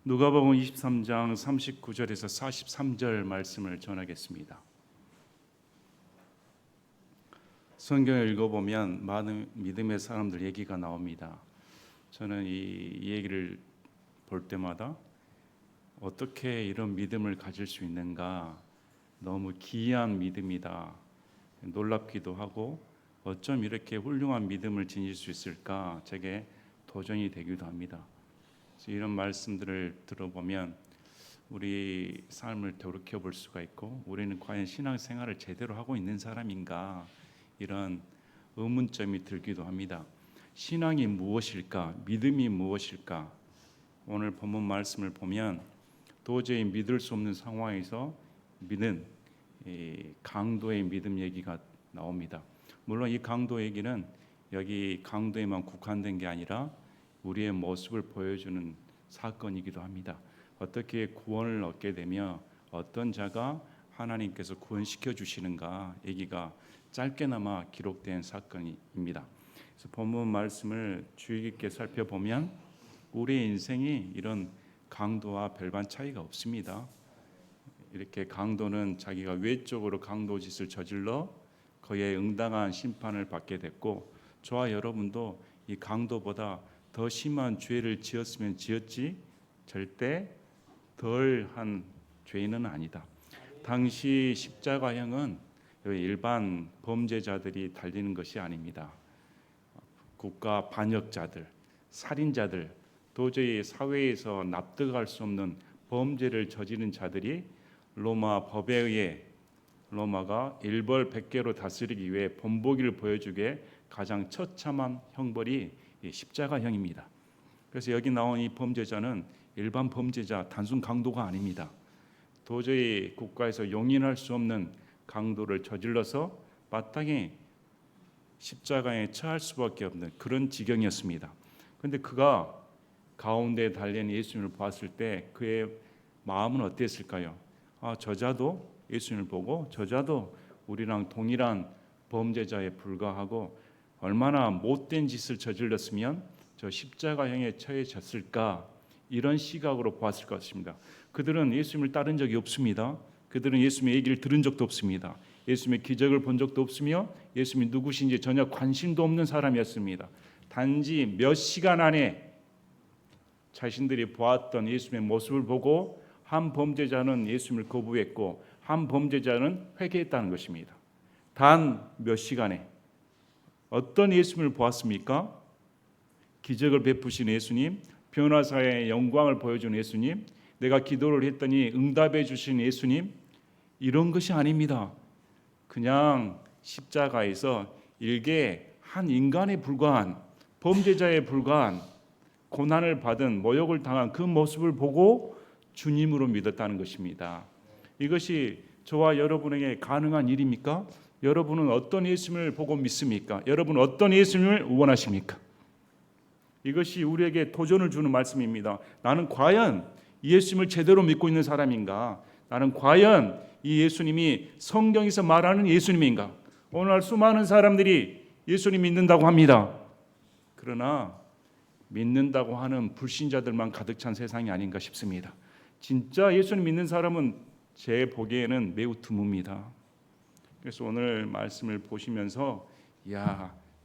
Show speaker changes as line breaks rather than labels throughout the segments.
누가복음 23장 39절에서 43절 말씀을 전하겠습니다. 성경을 읽어보면 많은 믿음의 사람들 얘기가 나옵니다. 저는 이 얘기를 볼 때마다 어떻게 이런 믿음을 가질 수 있는가, 너무 기이한 믿음이다, 놀랍기도 하고 어쩜 이렇게 훌륭한 믿음을 지닐 수 있을까, 제게 도전이 되기도 합니다. 이런 말씀들을 들어보면 우리 삶을 돌이켜 볼 수가 있고, 우리는 과연 신앙생활을 제대로 하고 있는 사람인가, 이런 의문점이 들기도 합니다. 신앙이 무엇일까? 믿음이 무엇일까? 오늘 본문 말씀을 보면 도저히 믿을 수 없는 상황에서 믿는 강도의 믿음 얘기가 나옵니다. 물론 이 강도 얘기는 여기 강도에만 국한된 게 아니라 우리의 모습을 보여주는 사건이기도 합니다. 어떻게 구원을 얻게 되며 어떤 자가 하나님께서 구원시켜 주시는가 얘기가 짧게나마 기록된 사건입니다. 그래서 본문 말씀을 주의 깊게 살펴보면 우리의 인생이 이런 강도와 별반 차이가 없습니다. 이렇게 강도는 자기가 외적으로 강도 짓을 저질러 그에 응당한 심판을 받게 됐고, 저와 여러분도 이 강도보다 더 심한 죄를 지었으면 지었지 절대 덜한 죄인은 아니다. 당시 십자가형은 일반 범죄자들이 달리는 것이 아닙니다. 국가 반역자들, 살인자들, 도저히 사회에서 납득할 수 없는 범죄를 저지른 자들이 로마 법에 의해 로마가 일벌백계로 다스리기 위해 본보기를 보여주게 가장 처참한 형벌이 십자가형입니다. 그래서 여기 나온 이 범죄자는 일반 범죄자, 단순 강도가 아닙니다. 도저히 국가에서 용인할 수 없는 강도를 저질러서 마땅히 십자가에 처할 수밖에 없는 그런 지경이었습니다. 그런데 그가 가운데 달린 예수님을 봤을 때 그의 마음은 어땠을까요? 저자도 예수님을 보고 저자도 우리랑 동일한 범죄자에 불과하고 얼마나 못된 짓을 저질렀으면 저 십자가형에 처해졌을까, 이런 시각으로 보았을 것입니다. 그들은 예수님을 따른 적이 없습니다. 그들은 예수님의 얘기를 들은 적도 없습니다. 예수님의 기적을 본 적도 없으며 예수님이 누구신지 전혀 관심도 없는 사람이었습니다. 단지 몇 시간 안에 자신들이 보았던 예수님의 모습을 보고 한 범죄자는 예수님을 거부했고 한 범죄자는 회개했다는 것입니다. 단 몇 시간에 어떤 예수님을 보았습니까? 기적을 베푸신 예수님, 변화사의 영광을 보여준 예수님, 내가 기도를 했더니 응답해 주신 예수님, 이런 것이 아닙니다. 그냥 십자가에서 일개 한 인간에 불과한, 범죄자에 불과한, 고난을 받은, 모욕을 당한 그 모습을 보고 주님으로 믿었다는 것입니다. 이것이 저와 여러분에게 가능한 일입니까? 여러분은 어떤 예수님을 보고 믿습니까? 여러분은 어떤 예수님을 원하십니까? 이것이 우리에게 도전을 주는 말씀입니다. 나는 과연 이 예수님을 제대로 믿고 있는 사람인가? 나는 과연 이 예수님이 성경에서 말하는 예수님인가? 오늘 수많은 사람들이 예수님 믿는다고 합니다. 그러나 믿는다고 하는 불신자들만 가득 찬 세상이 아닌가 싶습니다. 진짜 예수님 믿는 사람은 제 보기에는 매우 드뭅니다. 그래서 오늘 말씀을 보시면서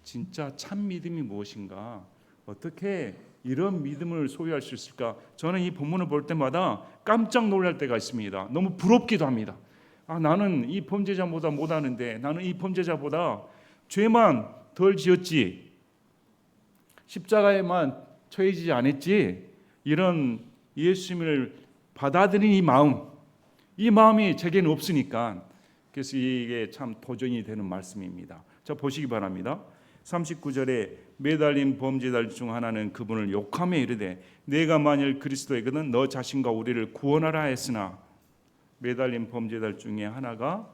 진짜 참 믿음이 무엇인가, 어떻게 이런 믿음을 소유할 수 있을까, 저는 이 본문을 볼 때마다 깜짝 놀랄 때가 있습니다. 너무 부럽기도 합니다. 나는 이 범죄자보다 못하는데, 나는 이 범죄자보다 죄만 덜 지었지, 십자가에만 처해지지 않았지, 이런 예수님을 받아들인 이 마음이 제게는 없으니까, 그래서 이게 참 도전이 되는 말씀입니다. 자, 보시기 바랍니다. 39절에 매달린 범죄자 중 하나는 그분을 욕하며 이르되 내가 만일 그리스도이거든 너 자신과 우리를 구원하라 했으나, 매달린 범죄자 중에 하나가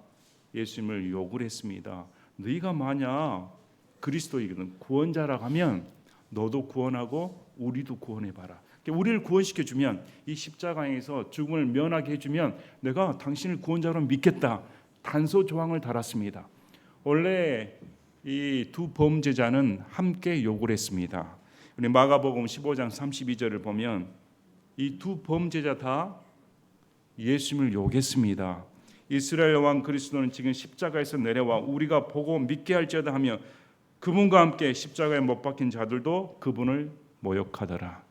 예수님을 욕을 했습니다. 너희가 만약 그리스도이거든, 구원자라고 하면 너도 구원하고 우리도 구원해봐라. 우리를 구원시켜주면, 이 십자가에서 죽음을 면하게 해주면 내가 당신을 구원자로 믿겠다, 단서 조항을 달았습니다. 원래 이 두 범죄자는 함께 욕을 했습니다. 우리 마가복음 15장 32절을 보면 이 두 범죄자 다 예수님을 욕했습니다. 이스라엘 왕 그리스도는 지금 십자가에서 내려와 우리가 보고 믿게 할지어다 하며 그분과 함께 십자가에 못 박힌 자들도 그분을 모욕하더라.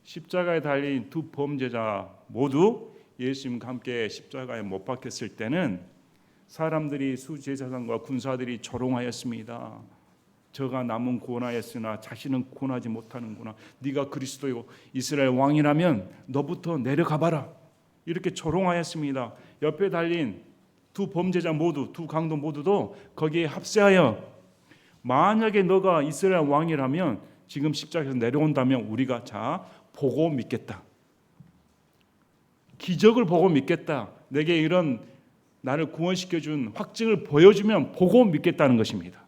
십자가에 달린 두 범죄자 모두 예수님과 함께 십자가에 못 박혔을 때는 사람들이 수제사장과 군사들이 조롱하였습니다. 저가 남은 구원하였으나 자신은 구원하지 못하는구나. 네가 그리스도요 이스라엘 왕이라면 너부터 내려가봐라. 이렇게 조롱하였습니다. 옆에 달린 두 범죄자 모두, 두 강도 모두도 거기에 합세하여 만약에 너가 이스라엘 왕이라면 지금 십자가에서 내려온다면 우리가 자 보고 믿겠다. 기적을 보고 믿겠다. 내게 이런 나를 구원시켜준 확증을 보여주면 보고 믿겠다는 것입니다.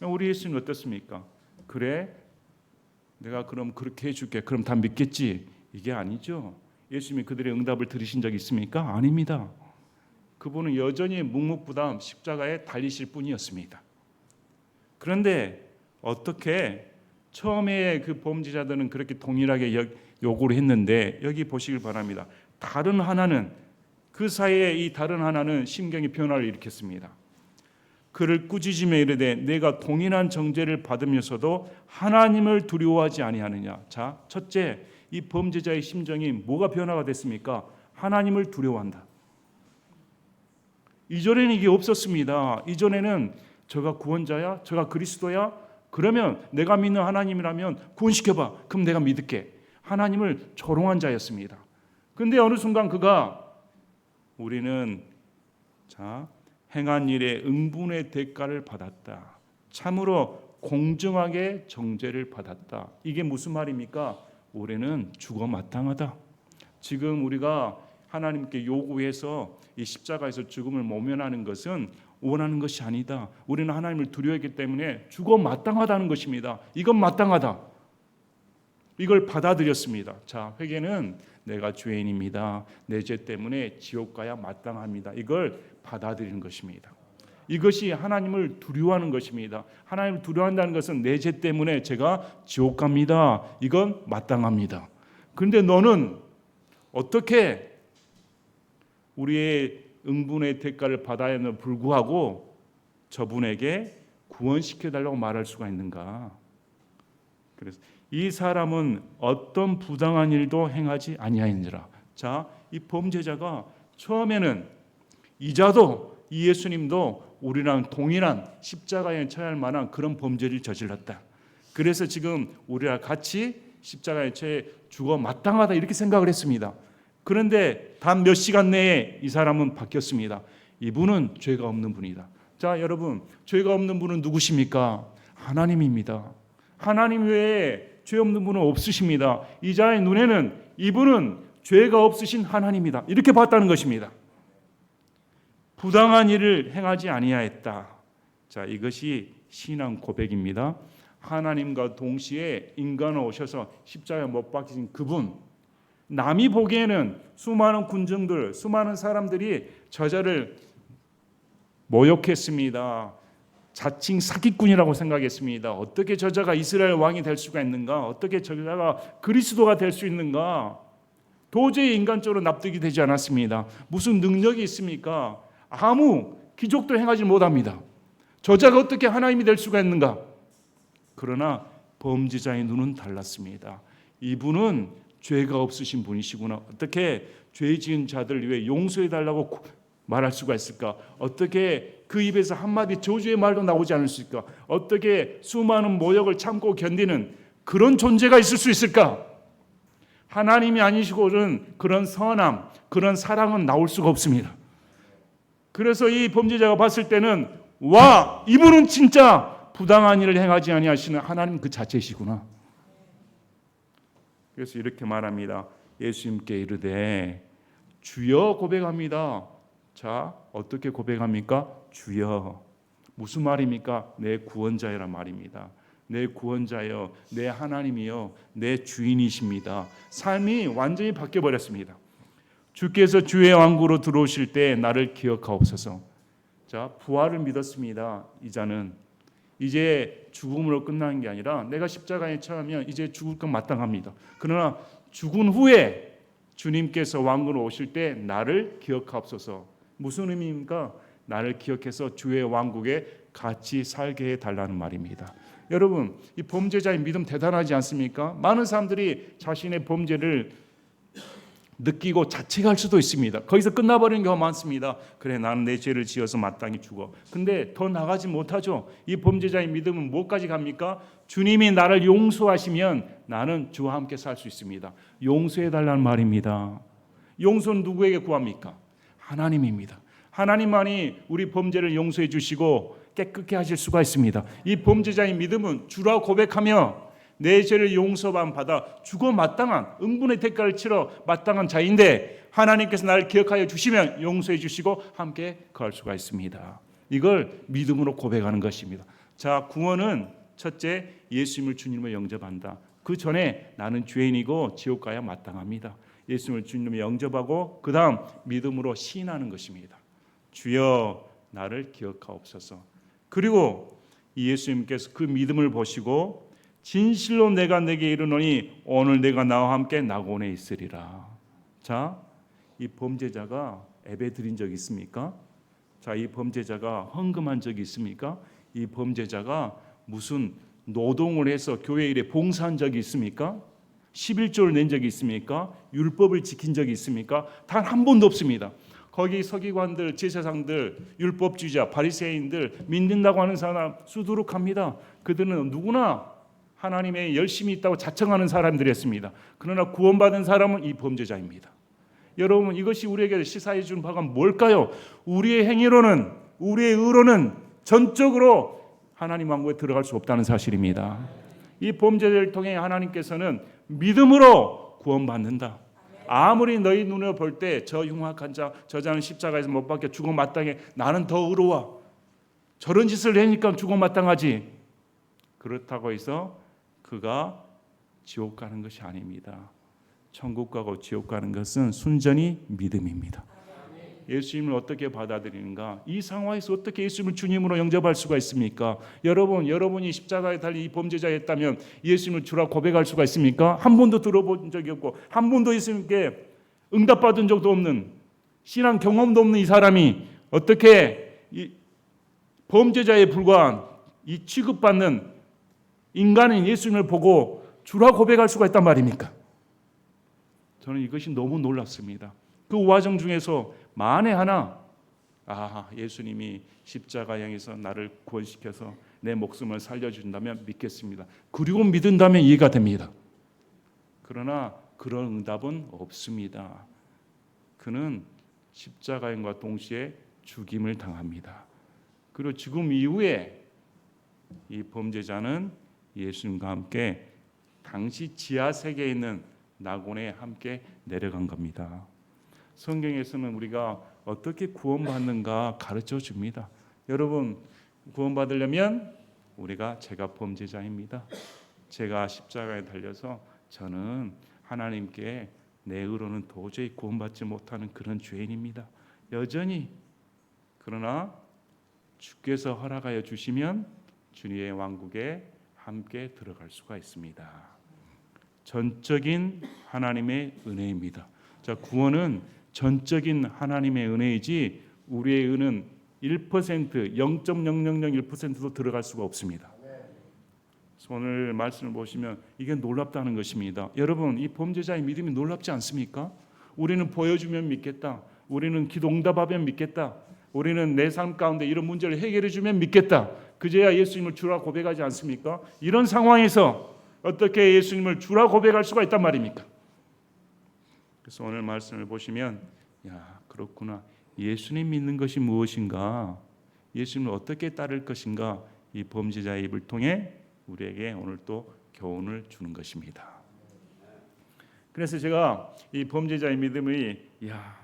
우리 예수는 어떻습니까? 그래, 내가 그럼 그렇게 해줄게. 그럼 다 믿겠지. 이게 아니죠. 예수님이 그들의 응답을 들으신 적이 있습니까? 아닙니다. 그분은 여전히 묵묵부담 십자가에 달리실 뿐이었습니다. 그런데 어떻게 처음에 그 범죄자들은 그렇게 동일하게 요구를 했는데 여기 보시길 바랍니다. 다른 하나는 그 사이에 이 다른 하나는 심경의 변화를 일으켰습니다. 그를 꾸짖으며 이르되 내가 동일한 정죄를 받으면서도 하나님을 두려워하지 아니하느냐. 자, 첫째, 이 범죄자의 심정이 뭐가 변화가 됐습니까? 하나님을 두려워한다. 이전에는 이게 없었습니다. 이전에는 저가 구원자야? 저가 그리스도야? 그러면 내가 믿는 하나님이라면 구원시켜봐. 그럼 내가 믿을게. 하나님을 조롱한 자였습니다. 그런데 어느 순간 그가 우리는 자 행한 일의 응분의 대가를 받았다. 참으로 공정하게 정죄를 받았다. 이게 무슨 말입니까? 올해는 죽어 마땅하다. 지금 우리가 하나님께 요구해서 이 십자가에서 죽음을 모면하는 것은 원하는 것이 아니다. 우리는 하나님을 두려워했기 때문에 죽어 마땅하다는 것입니다. 이건 마땅하다. 이걸 받아들였습니다. 자, 회개는 내가 죄인입니다. 내 죄 때문에 지옥 가야 마땅합니다. 이걸 받아들이는 것입니다. 이것이 하나님을 두려워하는 것입니다. 하나님을 두려워한다는 것은 내 죄 때문에 제가 지옥 갑니다. 이건 마땅합니다. 그런데 너는 어떻게 우리의 응분의 대가를 받아야 하는 불구하고 저분에게 구원시켜달라고 말할 수가 있는가? 그래서 이 사람은 어떤 부당한 일도 행하지 아니하였느니라. 자, 이 범죄자가 처음에는 이자도 이 예수님도 우리랑 동일한 십자가에 처할 만한 그런 범죄를 저질렀다. 그래서 지금 우리랑 같이 십자가에 처해 죽어 마땅하다 이렇게 생각을 했습니다. 그런데 단 몇 시간 내에 이 사람은 바뀌었습니다. 이분은 죄가 없는 분이다. 자, 여러분, 죄가 없는 분은 누구십니까? 하나님입니다. 하나님 외에 죄 없는 분은 없으십니다. 이 자의 눈에는 이분은 죄가 없으신 하나님이다. 이렇게 봤다는 것입니다. 부당한 일을 행하지 아니하였다. 자, 이것이 신앙 고백입니다. 하나님과 동시에 인간으로 오셔서 십자가에 못 박히신 그분, 남이 보기에는 수많은 군중들, 수많은 사람들이 저자를 모욕했습니다. 자칭 사기꾼이라고 생각했습니다. 어떻게 저자가 이스라엘 왕이 될 수가 있는가? 어떻게 저자가 그리스도가 될 수 있는가? 도저히 인간적으로 납득이 되지 않았습니다. 무슨 능력이 있습니까? 아무 기적도 행하지 못합니다. 저자가 어떻게 하나님이 될 수가 있는가? 그러나 범죄자의 눈은 달랐습니다. 이분은 죄가 없으신 분이시구나. 어떻게 죄 지은 자들 위해 용서해달라고 말할 수가 있을까? 어떻게 그 입에서 한마디 저주의 말도 나오지 않을 수 있을까? 어떻게 수많은 모욕을 참고 견디는 그런 존재가 있을 수 있을까? 하나님이 아니시고는 그런 선함, 그런 사랑은 나올 수가 없습니다. 그래서 이 범죄자가 봤을 때는 와, 이분은 진짜 부당한 일을 행하지 아니하시는 하나님 그 자체이시구나. 그래서 이렇게 말합니다. 예수님께 이르되 주여 고백합니다. 자, 어떻게 고백합니까? 주여. 무슨 말입니까? 내 구원자여라 말입니다. 내 구원자여, 내 하나님이여, 내 주인이십니다. 삶이 완전히 바뀌어버렸습니다. 주께서 주의 왕국으로 들어오실 때 나를 기억하옵소서. 자, 부활을 믿었습니다. 이 이제 죽음으로 끝나는 게 아니라 내가 십자가에 처하면 이제 죽을 건 마땅합니다. 그러나 죽은 후에 주님께서 왕으로 오실 때 나를 기억하옵소서. 무슨 의미입니까? 나를 기억해서 주의 왕국에 같이 살게 해달라는 말입니다. 여러분, 이 범죄자의 믿음 대단하지 않습니까? 많은 사람들이 자신의 범죄를 느끼고 자책할 수도 있습니다. 거기서 끝나버리는 경우가 많습니다. 그래, 나는 내 죄를 지어서 마땅히 죽어. 근데 더 나가지 못하죠. 이 범죄자의 믿음은 뭐까지 갑니까? 주님이 나를 용서하시면 나는 주와 함께 살 수 있습니다. 용서해달라는 말입니다. 용서는 누구에게 구합니까? 하나님입니다. 하나님만이 우리 범죄를 용서해 주시고 깨끗게 하실 수가 있습니다. 이 범죄자의 믿음은 주라 고백하며 내 죄를 용서만 받아 죽어 마땅한 응분의 대가를 치러 마땅한 자인데 하나님께서 나를 기억하여 주시면 용서해 주시고 함께 거할 수가 있습니다. 이걸 믿음으로 고백하는 것입니다. 자, 구원은 첫째, 예수님을 주님으로 영접한다. 그 전에 나는 죄인이고 지옥 가야 마땅합니다. 예수님을 주님으로 영접하고 그 다음 믿음으로 시인하는 것입니다. 주여 나를 기억하옵소서. 그리고 예수님께서 그 믿음을 보시고 진실로 내가 내게 이르노니 오늘 내가 나와 함께 낙원에 있으리라. 자, 이 범죄자가 예배 드린 적이 있습니까? 자, 이 범죄자가 헌금한 적이 있습니까? 이 범죄자가 무슨 노동을 해서 교회 일에 봉사한 적이 있습니까? 11조를 낸 적이 있습니까? 율법을 지킨 적이 있습니까? 단 한 번도 없습니다. 거기 서기관들, 제사장들, 율법주의자, 바리새인들, 믿는다고 하는 사람 수두룩합니다. 그들은 누구나 하나님의 열심히 있다고 자청하는 사람들이었습니다. 그러나 구원받은 사람은 이 범죄자입니다. 여러분, 이것이 우리에게 시사해 준 바가 뭘까요? 우리의 행위로는, 우리의 의로는 전적으로 하나님 왕국에 들어갈 수 없다는 사실입니다. 이 범죄를 통해 하나님께서는 믿음으로 구원받는다. 아무리 너희 눈에 볼 때 저 흉악한 자, 저 자는 십자가에서 못 박혀 죽어 마땅해. 나는 더 의로워. 저런 짓을 하니까 죽어 마땅하지. 그렇다고 해서 그가 지옥 가는 것이 아닙니다. 천국 가고 지옥 가는 것은 순전히 믿음입니다. 예수님을 어떻게 받아들이는가? 이 상황에서 어떻게 예수님을 주님으로 영접할 수가 있습니까? 여러분이 십자가에 달린 이 범죄자였다면 예수님을 주라 고백할 수가 있습니까? 한 번도 들어본 적이 없고 한 번도 예수님께 응답받은 적도 없는, 신앙 경험도 없는 이 사람이 어떻게 이 범죄자에 불과한 이 취급받는 인간인 예수님을 보고 주라 고백할 수가 있단 말입니까? 저는 이것이 너무 놀랐습니다. 그 과정 중에서 만에 하나 예수님이 십자가 향해서 나를 구원시켜서 내 목숨을 살려준다면 믿겠습니다. 그리고 믿는다면 이해가 됩니다. 그러나 그런 응답은 없습니다. 그는 십자가행과 동시에 죽임을 당합니다. 그리고 죽음 이후에 이 범죄자는 예수님과 함께 당시 지하 세계에 있는 낙원에 함께 내려간 겁니다. 성경에서는 우리가 어떻게 구원받는가 가르쳐 줍니다. 여러분, 구원받으려면 우리가 제가 범죄자입니다. 제가 십자가에 달려서 저는 하나님께 내 의로는 도저히 구원받지 못하는 그런 죄인입니다. 여전히. 그러나 주께서 허락하여 주시면 주님의 왕국에 함께 들어갈 수가 있습니다. 전적인 하나님의 은혜입니다. 자, 구원은 전적인 하나님의 은혜이지 우리의 은은 1%, 0.0001%도 들어갈 수가 없습니다. 오늘 말씀을 보시면 이게 놀랍다는 것입니다. 여러분, 이 범죄자의 믿음이 놀랍지 않습니까? 우리는 보여주면 믿겠다. 우리는 기도 응답하면 믿겠다. 우리는 내 삶 가운데 이런 문제를 해결해 주면 믿겠다. 그제야 예수님을 주라 고백하지 않습니까? 이런 상황에서 어떻게 예수님을 주라 고백할 수가 있단 말입니까? 그래서 오늘 말씀을 보시면 그렇구나. 예수님 믿는 것이 무엇인가? 예수님을 어떻게 따를 것인가? 이 범죄자의 입을 통해 우리에게 오늘 또 교훈을 주는 것입니다. 그래서 제가 이 범죄자의 믿음이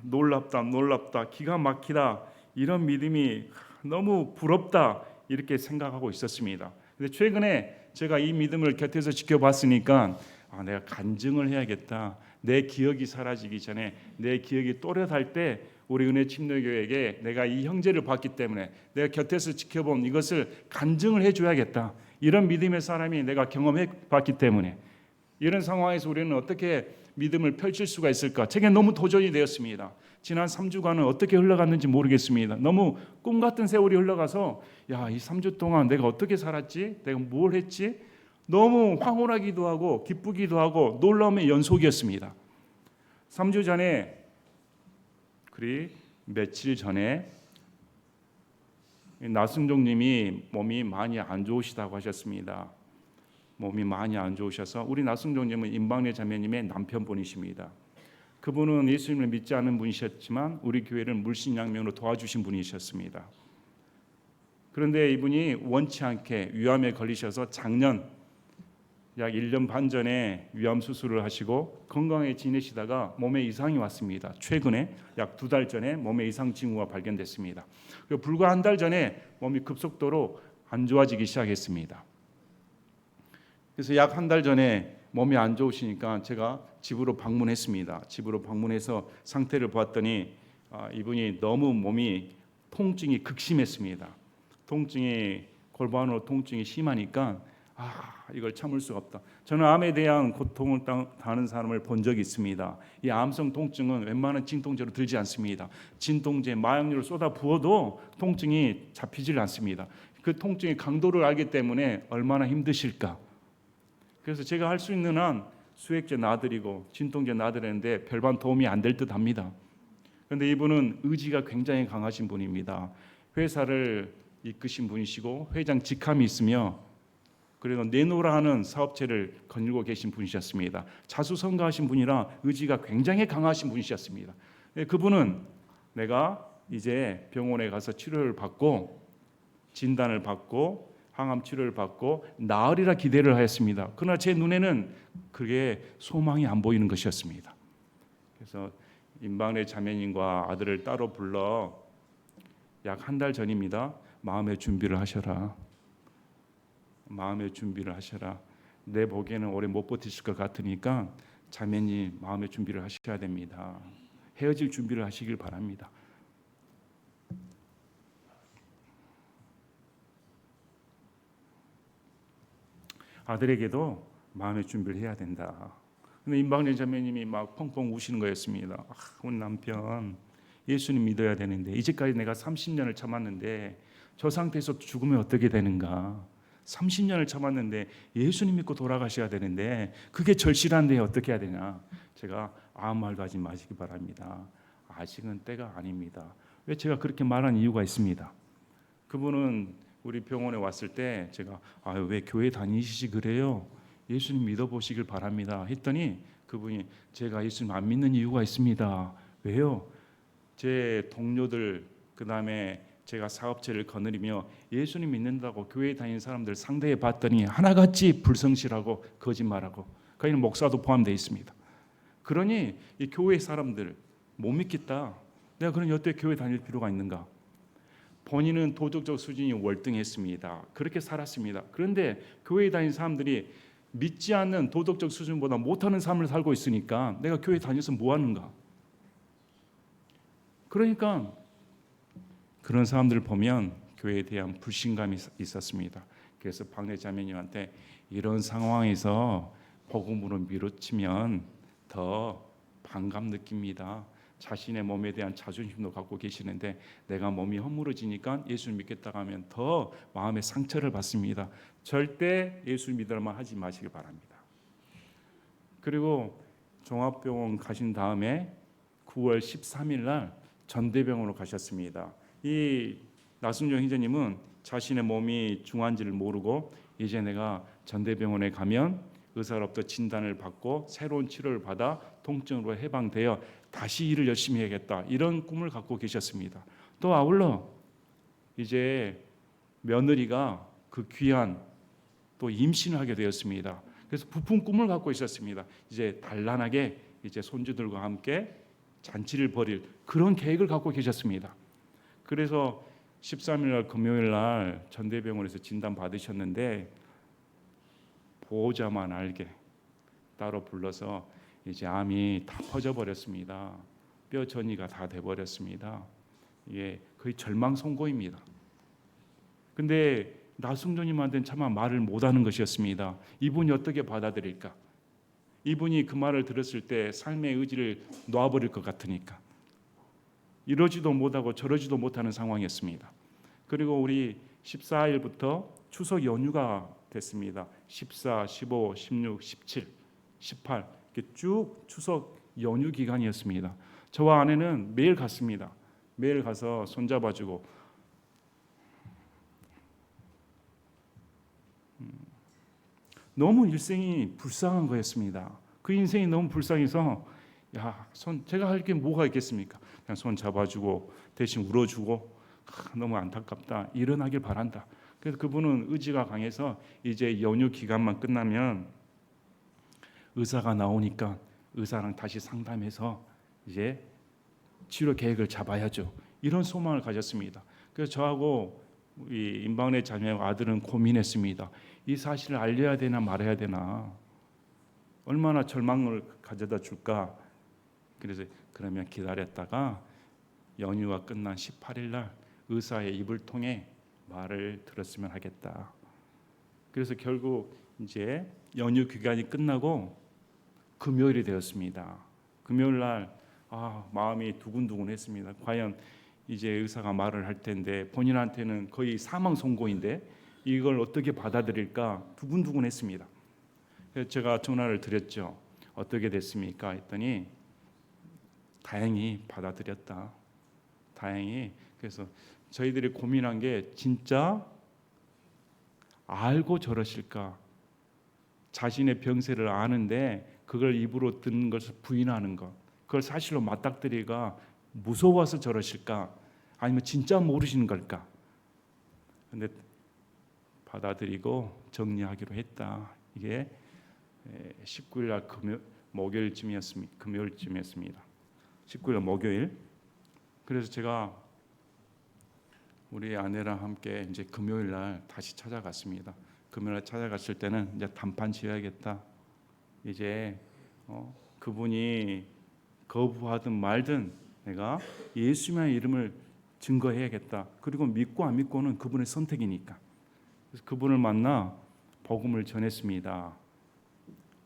놀랍다, 기가 막히다, 이런 믿음이 너무 부럽다 이렇게 생각하고 있었습니다. 근데 최근에 제가 이 믿음을 곁에서 지켜봤으니까 내가 간증을 해야겠다. 내 기억이 사라지기 전에, 내 기억이 또렷할 때 우리 은혜 침례교회에게 내가 이 형제를 봤기 때문에 내가 곁에서 지켜본 이것을 간증을 해줘야겠다. 이런 믿음의 사람이 내가 경험해 봤기 때문에 이런 상황에서 우리는 어떻게 믿음을 펼칠 수가 있을까? 제게 너무 도전이 되었습니다. 지난 3주간은 어떻게 흘러갔는지 모르겠습니다. 너무 꿈 같은 세월이 흘러가서 야, 이 3주 동안 내가 어떻게 살았지? 내가 뭘 했지? 너무 황홀하기도 하고 기쁘기도 하고 놀라움의 연속이었습니다. 3주 전에 그리 며칠 전에 나승종 님이 몸이 많이 안 좋으시다고 하셨습니다. 몸이 많이 안 좋으셔서 우리 나승종 님은 임방래 자매님의 남편분이십니다. 그분은 예수님을 믿지 않는 분이셨지만 우리 교회를 물신양면으로 도와주신 분이셨습니다. 그런데 이분이 원치 않게 위암에 걸리셔서 작년 약 1년 반 전에 위암 수술을 하시고 건강에 지내시다가 몸에 이상이 왔습니다. 최근에 약 2달 전에 몸에 이상 징후가 발견됐습니다. 그리고 불과 한 달 전에 몸이 급속도로 안 좋아지기 시작했습니다. 그래서 약 한 달 전에 몸이 안 좋으시니까 제가 집으로 방문했습니다. 집으로 방문해서 상태를 보았더니 이분이 너무 몸이 통증이 극심했습니다. 골반으로 통증이 심하니까 이걸 참을 수가 없다. 저는 암에 대한 고통을 당하는 사람을 본 적이 있습니다. 이 암성 통증은 웬만한 진통제로 들지 않습니다. 진통제, 마약류를 쏟아 부어도 통증이 잡히질 않습니다. 그 통증의 강도를 알기 때문에 얼마나 힘드실까. 그래서 제가 할 수 있는 한 수액제 놔드리고 진통제 놔드리는데 별반 도움이 안 될 듯합니다. 그런데 이분은 의지가 굉장히 강하신 분입니다. 회사를 이끄신 분이시고 회장 직함이 있으며 그리고 내노라 하는 사업체를 거닐고 계신 분이셨습니다. 자수성가하신 분이라 의지가 굉장히 강하신 분이셨습니다. 그분은 내가 이제 병원에 가서 치료를 받고 진단을 받고 항암 치료를 받고 나으리라 기대를 하였습니다. 그러나 제 눈에는 그게 소망이 안 보이는 것이었습니다. 그래서 임방래 자매님과 아들을 따로 불러 약 한 달 전입니다. 마음의 준비를 하셔라. 마음의 준비를 하셔라. 내 보기에는 오래 못 버티실 것 같으니까 자매님 마음의 준비를 하셔야 됩니다. 헤어질 준비를 하시길 바랍니다. 아들에게도 마음의 준비를 해야 된다. 근데 임방래 자매님이 막 펑펑 우시는 거였습니다. 우리 남편 예수님 믿어야 되는데 이제까지 내가 30년을 참았는데 저 상태에서 죽으면 어떻게 되는가? 30년을 참았는데 예수님 믿고 돌아가셔야 되는데 그게 절실한데 어떻게 해야 되냐? 제가 아무 말도 하지 마시기 바랍니다. 아직은 때가 아닙니다. 왜 제가 그렇게 말한 이유가 있습니다. 그분은 우리 병원에 왔을 때 제가 왜 교회 다니시지 그래요? 예수님 믿어보시길 바랍니다 했더니 그분이 제가 예수님 안 믿는 이유가 있습니다. 왜요? 제 동료들 그다음에 제가 사업체를 거느리며 예수님 믿는다고 교회 다니는 사람들 상대해 봤더니 하나같이 불성실하고 거짓말하고 거기는 목사도 포함되어 있습니다. 그러니 이 교회 사람들 못 믿겠다. 내가 그런 여태 교회 다닐 필요가 있는가? 본인은 도덕적 수준이 월등했습니다. 그렇게 살았습니다. 그런데 교회에 다니는 사람들이 믿지 않는 도덕적 수준보다 못하는 삶을 살고 있으니까 내가 교회 다녀서 뭐 하는가? 그러니까 그런 사람들을 보면 교회에 대한 불신감이 있었습니다. 그래서 박래 자매님한테 이런 상황에서 복음으로 밀어치면 더 반감 느낍니다. 자신의 몸에 대한 자존심도 갖고 계시는데 내가 몸이 허물어지니까 예수를 믿겠다고 하면 더 마음의 상처를 받습니다. 절대 예수 믿으려만 하지 마시길 바랍니다. 그리고 종합병원 가신 다음에 9월 13일 날 전대병원으로 가셨습니다. 이 나순정 희재님은 자신의 몸이 중한지를 모르고 이제 내가 전대병원에 가면 의사로부터 진단을 받고 새로운 치료를 받아 통증으로 해방되어 다시 일을 열심히 해야겠다 이런 꿈을 갖고 계셨습니다. 또 아울러 이제 며느리가 그 귀한 또 임신을 하게 되었습니다. 그래서 부푼 꿈을 갖고 있었습니다. 이제 단란하게 이제 손주들과 함께 잔치를 벌일 그런 계획을 갖고 계셨습니다. 그래서 13일 날 금요일 날 전대병원에서 진단 받으셨는데 보호자만 알게 따로 불러서 이제 암이 다 퍼져 버렸습니다. 뼈 전이가 다 돼버렸습니다. 이게 거의 절망선고입니다. 근데 나승조님한테는 차마 말을 못하는 것이었습니다. 이분이 어떻게 받아들일까? 이분이 그 말을 들었을 때 삶의 의지를 놓아버릴 것 같으니까 이러지도 못하고 저러지도 못하는 상황이었습니다. 그리고 우리 14일부터 추석 연휴가 됐습니다. 14, 15, 16, 17, 18 이렇게 쭉 추석 연휴 기간이었습니다. 저와 아내는 매일 갔습니다. 매일 가서 손잡아주고 너무 일생이 불쌍한 거였습니다. 그 인생이 너무 불쌍해서 제가 할 게 뭐가 있겠습니까? 그냥 손 잡아주고 대신 울어주고 너무 안타깝다. 일어나길 바란다. 그래서 그분은 의지가 강해서 이제 연휴 기간만 끝나면 의사가 나오니까 의사랑 다시 상담해서 이제 치료 계획을 잡아야죠. 이런 소망을 가졌습니다. 그래서 저하고 이 임방래 자매와 아들은 고민했습니다. 이 사실을 알려야 되나 말아야 되나, 얼마나 절망을 가져다 줄까. 그래서 그러면 기다렸다가 연휴가 끝난 18일 날 의사의 입을 통해 말을 들었으면 하겠다. 그래서 결국 이제 연휴 기간이 끝나고 금요일이 되었습니다. 금요일 날 마음이 두근두근했습니다. 과연 이제 의사가 말을 할 텐데 본인한테는 거의 사망 선고인데 이걸 어떻게 받아들일까 두근두근했습니다. 그래서 제가 전화를 드렸죠. 어떻게 됐습니까? 했더니 다행히 받아들였다. 다행히. 그래서 저희들이 고민한 게 진짜 알고 저러실까? 자신의 병세를 아는데 그걸 입으로 듣는 것을 부인하는 것, 그걸 사실로 맞닥뜨리기가 무서워서 저러실까? 아니면 진짜 모르시는 걸까? 근데 받아들이고 정리하기로 했다. 이게 19일 날 목요일쯤이었습니다. 금요일쯤이었습니다. 19일 목요일. 그래서 제가 우리 아내랑 함께 이제 금요일 날 다시 찾아갔습니다. 금요일 날 찾아갔을 때는 이제 단판 지어야겠다. 이제 그분이 거부하든 말든 내가 예수님의 이름을 증거해야겠다. 그리고 믿고 안 믿고는 그분의 선택이니까. 그래서 그분을 만나 복음을 전했습니다.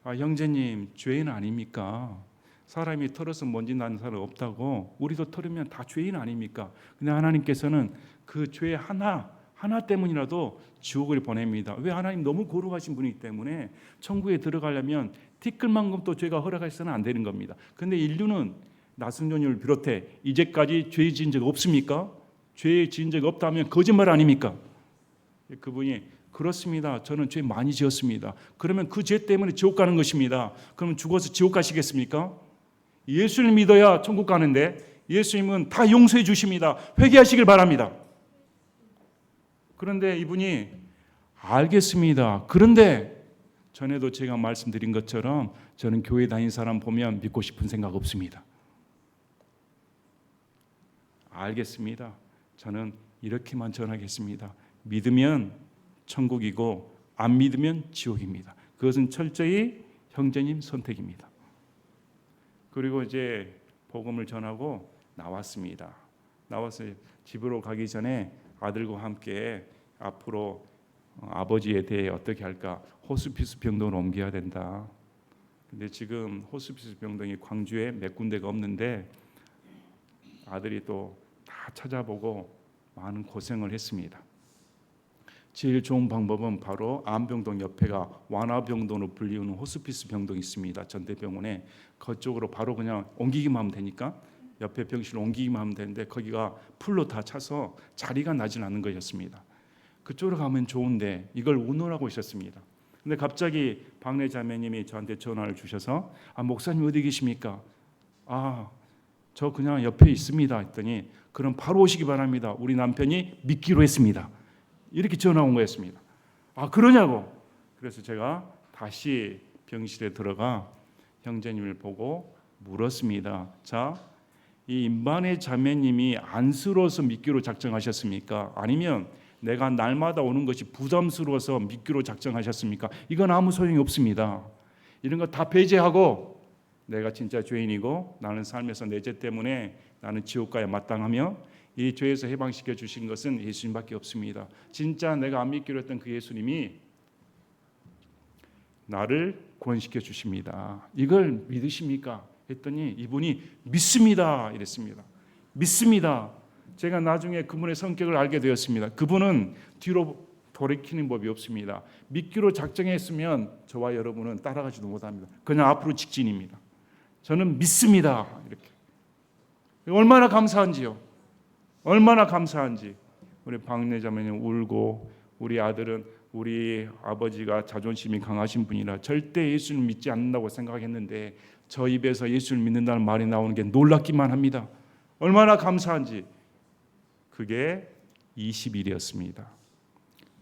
형제님, 죄인 아닙니까? 사람이 털어서 먼지 나는 사람 없다고. 우리도 털으면 다 죄인 아닙니까? 근데 하나님께서는 그 죄 하나 때문이라도 지옥을 보냅니다. 왜? 하나님 너무 거룩하신 분이기 때문에 천국에 들어가려면 티끌만큼도 죄가 허락해서는 안 되는 겁니다. 근데 인류는 나승조님을 비롯해 이제까지 죄 지은 적 없습니까? 죄 지은 적 없다면 거짓말 아닙니까? 그분이 그렇습니다. 저는 죄 많이 지었습니다. 그러면 그 죄 때문에 지옥 가는 것입니다. 그러면 죽어서 지옥 가시겠습니까? 예수를 믿어야 천국 가는데 예수님은 다 용서해 주십니다. 회개하시길 바랍니다. 그런데 이분이 알겠습니다. 그런데 전에도 제가 말씀드린 것처럼 저는 교회 다닌 사람 보면 믿고 싶은 생각 없습니다. 알겠습니다. 저는 이렇게만 전하겠습니다. 믿으면 천국이고 안 믿으면 지옥입니다. 그것은 철저히 형제님 선택입니다. 그리고 이제 복음을 전하고 나왔습니다. 나와서 집으로 가기 전에 아들과 함께 앞으로 아버지에 대해 어떻게 할까? 호스피스 병동으로 옮겨야 된다. 근데 지금 호스피스 병동이 광주에 몇 군데가 없는데 아들이 또 다 찾아보고 많은 고생을 했습니다. 제일 좋은 방법은 바로 암병동 옆에가 완화병동으로 불리우는 호스피스 병동이 있습니다. 전대병원에. 그쪽으로 바로 그냥 옮기기만 하면 되니까 옆에 병실로 옮기기만 하면 되는데 거기가 풀로 다 차서 자리가 나질 않는 것이었습니다. 그쪽으로 가면 좋은데 이걸 운운하고 있었습니다. 근데 갑자기 박래 자매님이 저한테 전화를 주셔서 목사님 어디 계십니까? 저 그냥 옆에 있습니다 했더니 그럼 바로 오시기 바랍니다. 우리 남편이 믿기로 했습니다. 이렇게 전화 온 거였습니다. 그러냐고. 그래서 제가 다시 병실에 들어가 형제님을 보고 물었습니다. 자, 이 임반의 자매님이 안쓰러워서 믿기로 작정하셨습니까? 아니면 내가 날마다 오는 것이 부담스러워서 믿기로 작정하셨습니까? 이건 아무 소용이 없습니다. 이런 거 다 배제하고 내가 진짜 죄인이고 나는 삶에서 내 죄 때문에 나는 지옥 가야 마땅하며 이 죄에서 해방시켜 주신 것은 예수님밖에 없습니다. 진짜 내가 안 믿기로 했던 그 예수님이 나를 구원시켜 주십니다. 이걸 믿으십니까? 했더니 이분이 믿습니다 이랬습니다. 믿습니다. 제가 나중에 그분의 성격을 알게 되었습니다. 그분은 뒤로 돌이키는 법이 없습니다. 믿기로 작정했으면 저와 여러분은 따라가지도 못합니다. 그냥 앞으로 직진입니다. 저는 믿습니다. 이렇게. 얼마나 감사한지요. 얼마나 감사한지. 우리 박내 자매는 울고, 우리 아들은 우리 아버지가 자존심이 강하신 분이라 절대 예수를 믿지 않는다고 생각했는데 저 입에서 예수를 믿는다는 말이 나오는 게 놀랍기만 합니다. 얼마나 감사한지. 그게 20일이었습니다.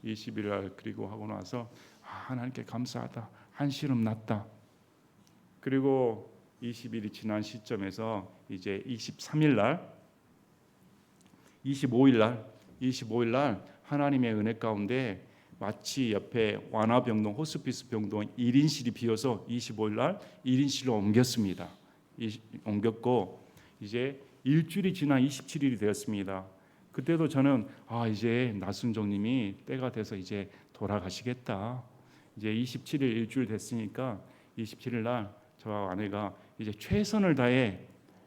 20일 날 그리고 하고 나서 하나님께 감사하다. 한시름 났다. 그리고 20일이 지난 시점에서 이제 23일 날 25일 날 하나님의 은혜 가운데 마치 옆에 완화병동 호스피스 병동 1인실이 비어서 25일 날 1인실로 옮겼습니다. 옮겼고 이제 일주일이 지나 27일이 되었습니다. 그때도 저는 이제 나순종님이 때가 돼서 이제 돌아가시겠다. 이제 27일 일주일 됐으니까 27일 날 저와 아내가 이제 최선을 다해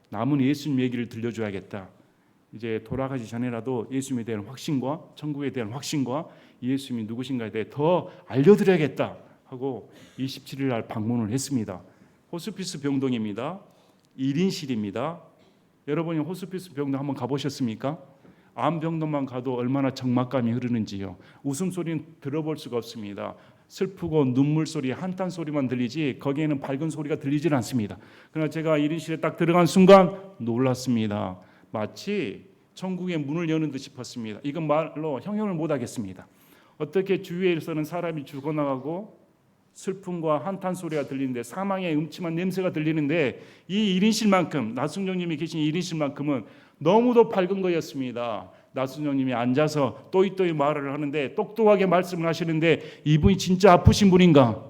남은 예수님 얘기를 들려줘야겠다. 이제 돌아가기 전에라도 예수님에 대한 확신과 천국에 대한 확신과 예수님이 누구신가에 대해 더 알려드려야겠다 하고 27일 날 방문을 했습니다. 호스피스 병동입니다. 1인실입니다. 여러분이 호스피스 병동 한번 가보셨습니까? 암병동만 가도 얼마나 적막감이 흐르는지요. 웃음소리는 들어볼 수가 없습니다. 슬프고 눈물 소리, 한탄 소리만 들리지 거기에는 밝은 소리가 들리질 않습니다. 그러나 제가 1인실에 딱 들어간 순간 놀랐습니다. 마치 천국의 문을 여는 듯 싶었습니다. 이건 말로 형용을 못하겠습니다. 어떻게 주위에서는 사람이 죽어나가고 슬픔과 한탄 소리가 들리는데 사망의 음침한 냄새가 들리는데 이 1인실만큼 나순정님이 계신 1인실만큼은 너무도 밝은 거였습니다. 나순정님이 앉아서 또이또이 말을 하는데 똑똑하게 말씀을 하시는데 이분이 진짜 아프신 분인가?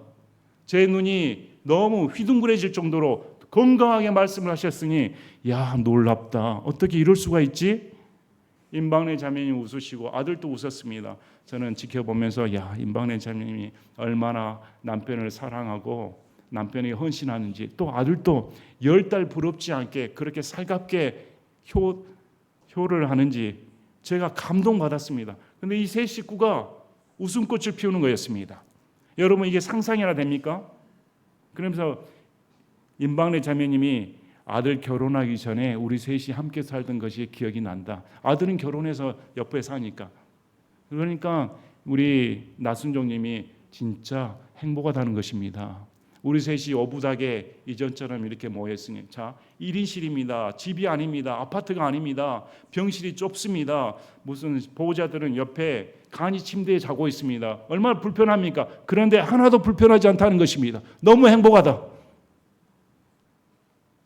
제 눈이 너무 휘둥그레질 정도로 건강하게 말씀을 하셨으니 야 놀랍다. 어떻게 이럴 수가 있지? 임방래 자매님 웃으시고 아들도 웃었습니다. 저는 지켜보면서 야 임방래 자매님이 얼마나 남편을 사랑하고 남편에게 헌신하는지 또 아들도 10달 부럽지 않게 그렇게 살갑게 효를 하는지 제가 감동받았습니다. 그런데 이 세 식구가 웃음꽃을 피우는 거였습니다. 여러분 이게 상상이나 됩니까? 그러면서 임방래 자매님이 아들 결혼하기 전에 우리 셋이 함께 살던 것이 기억이 난다. 아들은 결혼해서 옆에 사니까. 그러니까 우리 나순종님이 진짜 행복하다는 것입니다. 우리 셋이 오붓하게 이전처럼 이렇게 모였으니 자 1인실입니다. 집이 아닙니다. 아파트가 아닙니다. 병실이 좁습니다. 무슨 보호자들은 옆에 간이 침대에 자고 있습니다. 얼마나 불편합니까? 그런데 하나도 불편하지 않다는 것입니다. 너무 행복하다.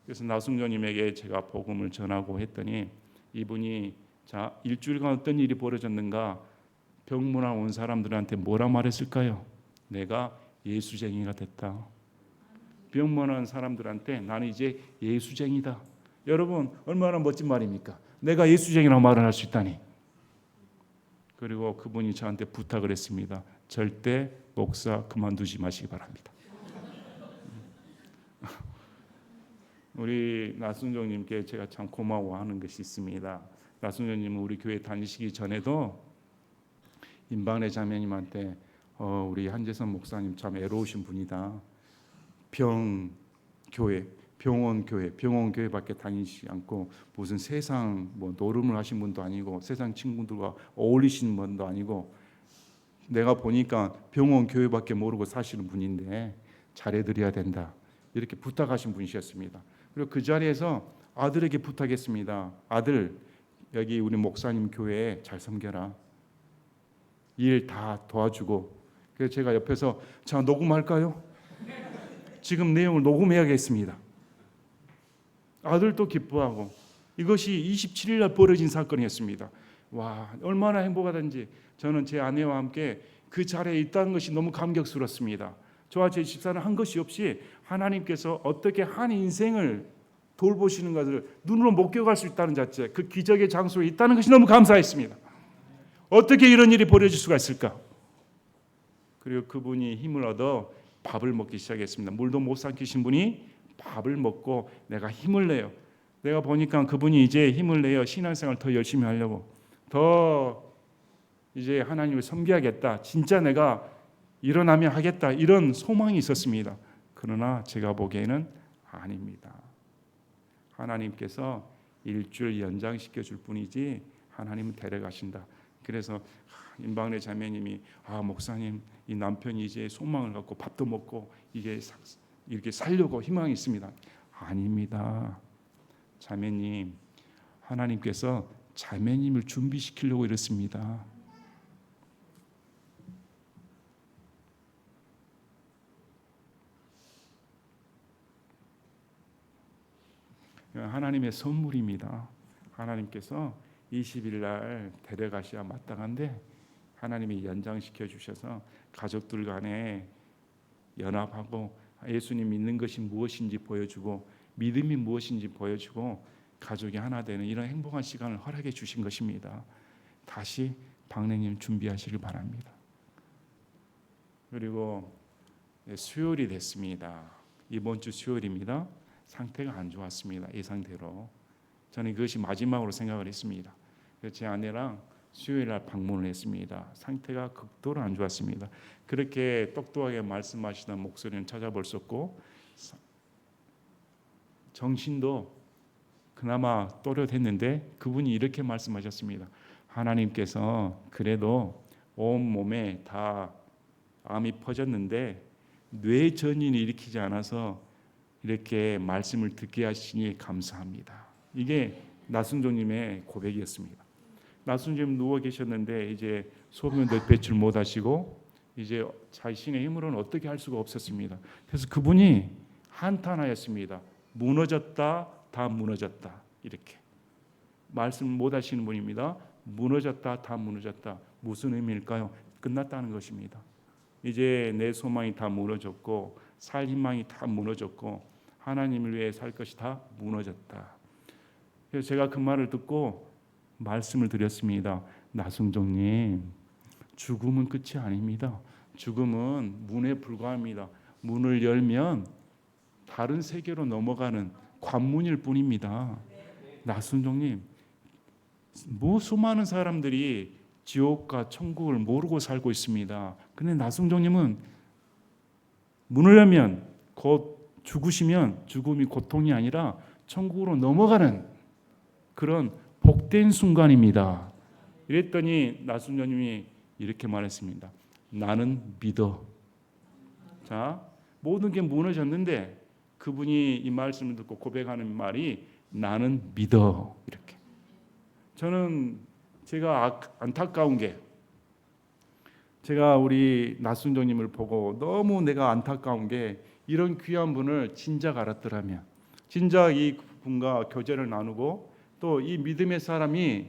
그래서 나순종님에게 제가 복음을 전하고 했더니 이분이 자 일주일간 어떤 일이 벌어졌는가 병문안 온 사람들한테 뭐라 말했을까요? 내가 예수쟁이가 됐다. 병문안 사람들한테 나는 이제 예수쟁이다. 여러분 얼마나 멋진 말입니까? 내가 예수쟁이라고 말을 할 수 있다니. 그리고 그분이 저한테 부탁을 했습니다. 절대 목사 그만두지 마시기 바랍니다. 우리 나순종님께 제가 참 고마워하는 것이 있습니다. 나순종님은 우리 교회 다니시기 전에도 임방래 자매님한테 우리 한재선 목사님 참 애로우신 분이다. 병원 교회밖에 다니지 않고 무슨 세상 노름을 하신 분도 아니고 세상 친구들과 어울리시는 분도 아니고 내가 보니까 병원 교회밖에 모르고 사시는 분인데 잘해드려야 된다. 이렇게 부탁하신 분이셨습니다. 그리고 그 자리에서 아들에게 부탁했습니다. 아들 여기 우리 목사님 교회에 잘 섬겨라. 일 다 도와주고. 그래서 제가 옆에서 자 녹음할까요? 지금 내용을 녹음해야겠습니다. 아들도 기뻐하고 이것이 27일 날 벌어진 사건이었습니다. 와 얼마나 행복하든지 저는 제 아내와 함께 그 자리에 있다는 것이 너무 감격스럽습니다. 저와 제 집사는 한 것이 없이 하나님께서 어떻게 한 인생을 돌보시는 것을 눈으로 목격할 수 있다는 자체, 그 기적의 장소에 있다는 것이 너무 감사했습니다. 어떻게 이런 일이 벌어질 수가 있을까? 그리고 그분이 힘을 얻어 밥을 먹기 시작했습니다. 물도 못 삼키신 분이 밥을 먹고 내가 힘을 내요. 내가 보니까 그분이 이제 힘을 내요. 신앙생활 더 열심히 하려고. 더 이제 하나님을 섬겨야겠다. 진짜 내가 일어나면 하겠다. 이런 소망이 있었습니다. 그러나 제가 보기에는 아닙니다. 하나님께서 일주일 연장시켜 줄 뿐이지 하나님은 데려가신다. 그래서 임방래 자매님이 목사님 이 남편이 이제 소망을 갖고 밥도 먹고 이게 이렇게 살려고 희망이 있습니다. 아닙니다. 자매님, 하나님께서 자매님을 준비시키려고 이렇습니다. 하나님의 선물입니다. 하나님께서 20일 날 데려가셔야 마땅한데 하나님이 연장시켜 주셔서 가족들 간에 연합하고 예수님 믿는 것이 무엇인지 보여주고 믿음이 무엇인지 보여주고 가족이 하나 되는 이런 행복한 시간을 허락해 주신 것입니다. 다시 박래님 준비하시길 바랍니다. 그리고 수요일이 됐습니다. 이번 주 수요일입니다. 상태가 안 좋았습니다. 이 상태로 저는 그것이 마지막으로 생각을 했습니다. 그래서 제 아내랑 수요일 날 방문을 했습니다. 상태가 극도로 안 좋았습니다. 그렇게 똑똑하게 말씀하시던 목소리는 찾아볼 수 없고 정신도 그나마 또렷했는데 그분이 이렇게 말씀하셨습니다. 하나님께서 그래도 온 몸에 다 암이 퍼졌는데 뇌 전이를 일으키지 않아서 이렇게 말씀을 듣게 하시니 감사합니다. 이게 나순종님의 고백이었습니다. 나순종님 누워 계셨는데 이제 소변도 배출 못하시고 이제 자신의 힘으로는 어떻게 할 수가 없었습니다. 그래서 그분이 한탄하였습니다. 무너졌다, 다 무너졌다. 이렇게 말씀 못하시는 분입니다. 무너졌다, 다 무너졌다. 무슨 의미일까요? 끝났다는 것입니다. 이제 내 소망이 다 무너졌고 살 희망이 다 무너졌고 하나님을 위해 살 것이 다 무너졌다. 그래서 제가 그 말을 듣고 말씀을 드렸습니다. 나순종님, 죽음은 끝이 아닙니다. 죽음은 문에 불과합니다. 문을 열면 다른 세계로 넘어가는 관문일 뿐입니다. 나순종님, 수많은 사람들이 지옥과 천국을 모르고 살고 있습니다. 근데 나순종님은 문을 열면 곧 죽으시면 죽음이 고통이 아니라 천국으로 넘어가는 그런 복된 순간입니다. 이랬더니 나순종님이 이렇게 말했습니다. 나는 믿어. 자, 모든 게 무너졌는데 그분이 이 말씀을 듣고 고백하는 말이 나는 믿어. 이렇게. 저는 제가 안타까운 게 제가 우리 나순종님을 보고 너무 내가 안타까운 게 이런 귀한 분을 진작 알았더라면 진작 이 분과 교제를 나누고 또 이 믿음의 사람이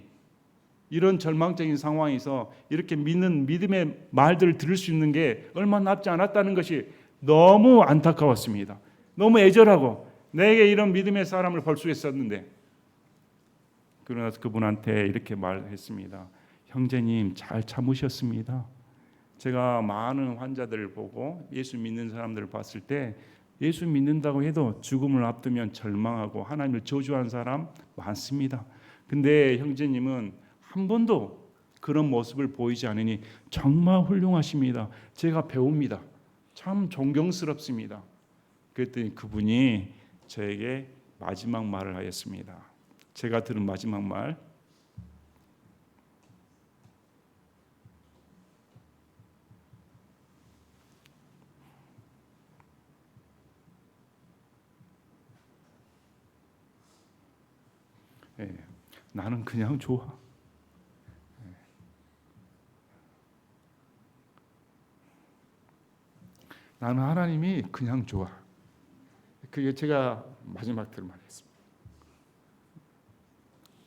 이런 절망적인 상황에서 이렇게 믿는 믿음의 말들을 들을 수 있는 게 얼마 남지 않았다는 것이 너무 안타까웠습니다. 너무 애절하고 내게 이런 믿음의 사람을 볼 수 있었는데 그러나 그분한테 이렇게 말했습니다. 형제님 잘 참으셨습니다. 제가 많은 환자들을 보고 예수 믿는 사람들을 봤을 때 예수 믿는다고 해도 죽음을 앞두면 절망하고 하나님을 저주한 사람 많습니다. 근데 형제님은 한 번도 그런 모습을 보이지 않으니 정말 훌륭하십니다. 제가 배웁니다. 참 존경스럽습니다. 그랬더니 그분이 저에게 마지막 말을 하였습니다. 제가 들은 마지막 말. 나는 그냥 좋아. 나는 하나님이 그냥 좋아. 그게 제가 마지막 들은 말이었습니다.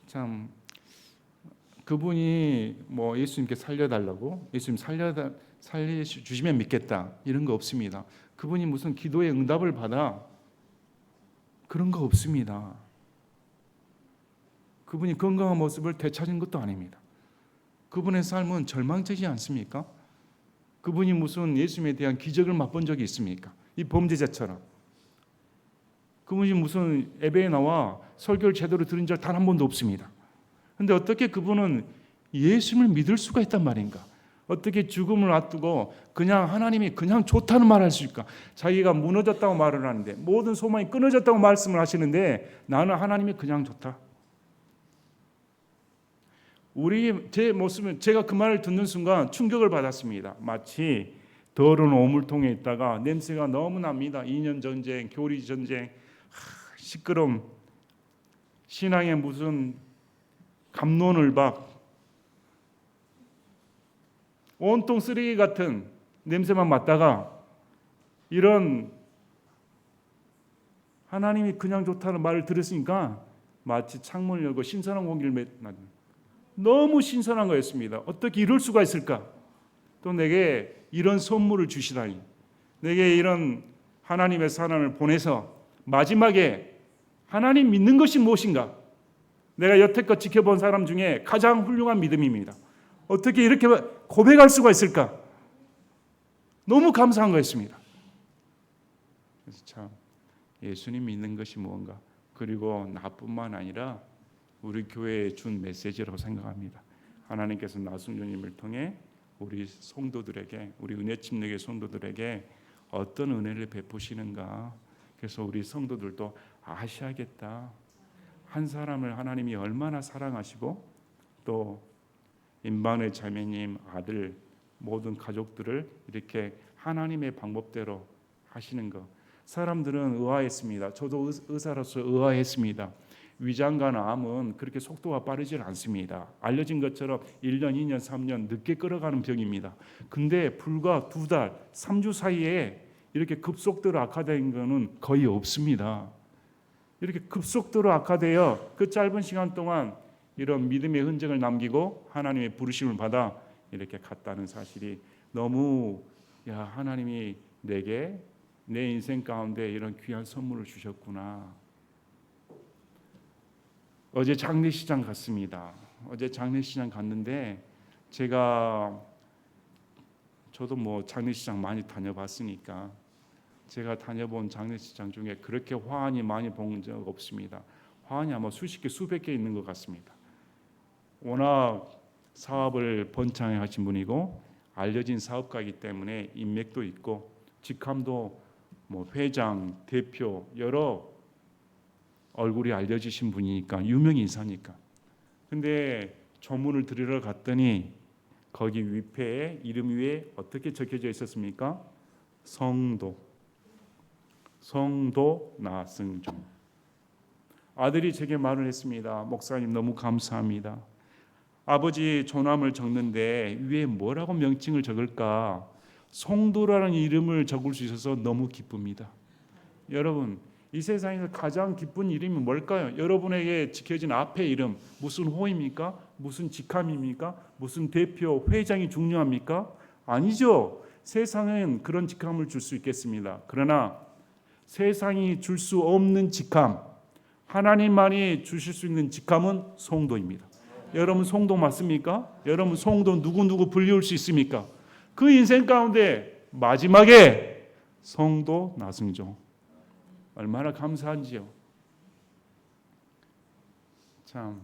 참 그분이 예수님께 살려달라고 예수님 살려주시면 믿겠다 이런 거 없습니다. 그분이 무슨 기도의 응답을 받아 그런 거 없습니다. 그분이 건강한 모습을 되찾은 것도 아닙니다. 그분의 삶은 절망적이지 않습니까? 그분이 무슨 예수님에 대한 기적을 맛본 적이 있습니까? 이 범죄자처럼. 그분이 무슨 예배에 나와 설교를 제대로 들은 적 단 한 번도 없습니다. 그런데 어떻게 그분은 예수님을 믿을 수가 있단 말인가? 어떻게 죽음을 앞두고 그냥 하나님이 그냥 좋다는 말을 할 수 있을까? 자기가 무너졌다고 말을 하는데, 모든 소망이 끊어졌다고 말씀을 하시는데, 나는 하나님이 그냥 좋다. 제 모습은, 제가 그 말을 듣는 순간 충격을 받았습니다. 마치 더러운 오물통에 있다가 냄새가 너무 납니다. 2년 전쟁, 교리 전쟁, 시끄러움, 신앙에 무슨 갑론을박, 온통 쓰레기 같은 냄새만 맡다가 이런 하나님이 그냥 좋다는 말을 들었으니까 마치 창문을 열고 신선한 공기를 너무 신선한 거였습니다. 어떻게 이럴 수가 있을까? 또 내게 이런 선물을 주시다니, 내게 이런 하나님의 사랑을 보내서 마지막에 하나님 믿는 것이 무엇인가? 내가 여태껏 지켜본 사람 중에 가장 훌륭한 믿음입니다. 어떻게 이렇게 고백할 수가 있을까? 너무 감사한 거였습니다. 그래서 참 예수님 믿는 것이 무언가, 그리고 나뿐만 아니라 우리 교회에 준 메시지라고 생각합니다. 하나님께서 나순교님을 통해 우리 성도들에게, 우리 은혜침례교회 성도들에게 어떤 은혜를 베푸시는가. 그래서 우리 성도들도 아셔야겠다. 한 사람을 하나님이 얼마나 사랑하시고, 또 임방의 자매님, 아들, 모든 가족들을 이렇게 하나님의 방법대로 하시는 것. 사람들은 의아했습니다. 저도 의사로서 의아했습니다. 위장관 암은 그렇게 속도가 빠르지 않습니다. 알려진 것처럼 1년, 2년, 3년 늦게 끌어가는 병입니다. 근데 불과 2달, 3주 사이에 이렇게 급속도로 악화된 것은 거의 없습니다. 이렇게 급속도로 악화되어 그 짧은 시간 동안 이런 믿음의 흔적을 남기고 하나님의 부르심을 받아 이렇게 갔다는 사실이 너무, 하나님이 내게 내 인생 가운데 이런 귀한 선물을 주셨구나. 어제 장례시장 갔습니다. 어제 장례시장 갔는데 저도 장례시장 많이 다녀봤으니까 제가 다녀본 장례시장 중에 그렇게 화환이 많이 본 적 없습니다. 화환이 아마 수십 개, 수백 개 있는 것 같습니다. 워낙 사업을 번창해 하신 분이고 알려진 사업가이기 때문에 인맥도 있고 직함도 회장, 대표 여러 얼굴이 알려지신 분이니까 유명 인사니까. 근데 조문을 드리러 갔더니 거기 위패에 이름 위에 어떻게 적혀져 있었습니까? 성도 나승종. 아들이 제게 말을 했습니다. 목사님 너무 감사합니다. 아버지 조남을 적는데 위에 뭐라고 명칭을 적을까? 성도라는 이름을 적을 수 있어서 너무 기쁩니다. 여러분, 이 세상에서 가장 기쁜 이름이 뭘까요? 여러분에게 지켜진 앞의 이름, 무슨 호입니까? 무슨 직함입니까? 무슨 대표, 회장이 중요합니까? 아니죠. 세상은 그런 직함을 줄 수 있겠습니다. 그러나 세상이 줄 수 없는 직함, 하나님만이 주실 수 있는 직함은 성도입니다. 여러분 성도 맞습니까? 여러분 성도 누구 불리울 수 있습니까? 그 인생 가운데 마지막에 성도 나승종, 얼마나 감사한지요. 참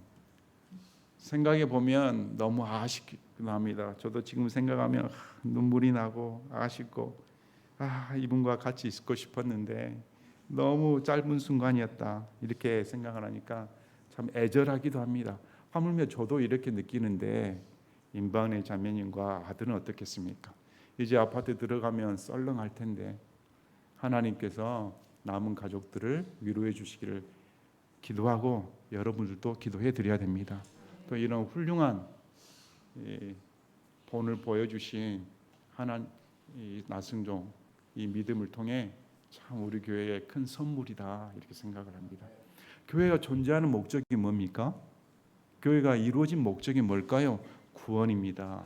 생각해 보면 너무 아쉽기도 합니다. 저도 지금 생각하면 눈물이 나고 아쉽고, 이분과 같이 있고 싶었는데 너무 짧은 순간이었다, 이렇게 생각을 하니까 참 애절하기도 합니다. 하물며 저도 이렇게 느끼는데 임방의 자매님과 아들은 어떻겠습니까? 이제 아파트 들어가면 썰렁할 텐데 하나님께서 남은 가족들을 위로해 주시기를 기도하고 여러분들도 기도해 드려야 됩니다. 또 이런 훌륭한 본을 보여주신 나승종, 이 믿음을 통해 참 우리 교회의 큰 선물이다, 이렇게 생각을 합니다. 교회가 존재하는 목적이 뭡니까? 교회가 이루어진 목적이 뭘까요? 구원입니다.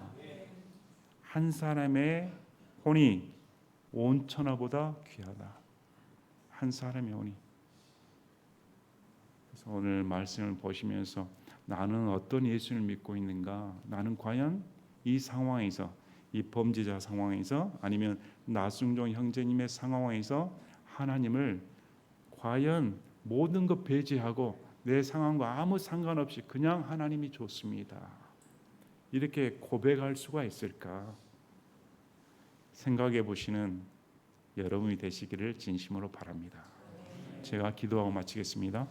한 사람의 혼이 온 천하보다 귀하다. 한 사람이 오니. 그래서 오늘 말씀을 보시면서 나는 어떤 예수를 믿고 있는가? 나는 과연 이 상황에서, 이 범죄자 상황에서, 아니면 나순종 형제님의 상황에서 하나님을 과연 모든 것 배제하고 내 상황과 아무 상관없이 그냥 하나님이 좋습니다, 이렇게 고백할 수가 있을까? 생각해 보시는 여러분이 되시기를 진심으로 바랍니다. 제가 기도하고 마치겠습니다.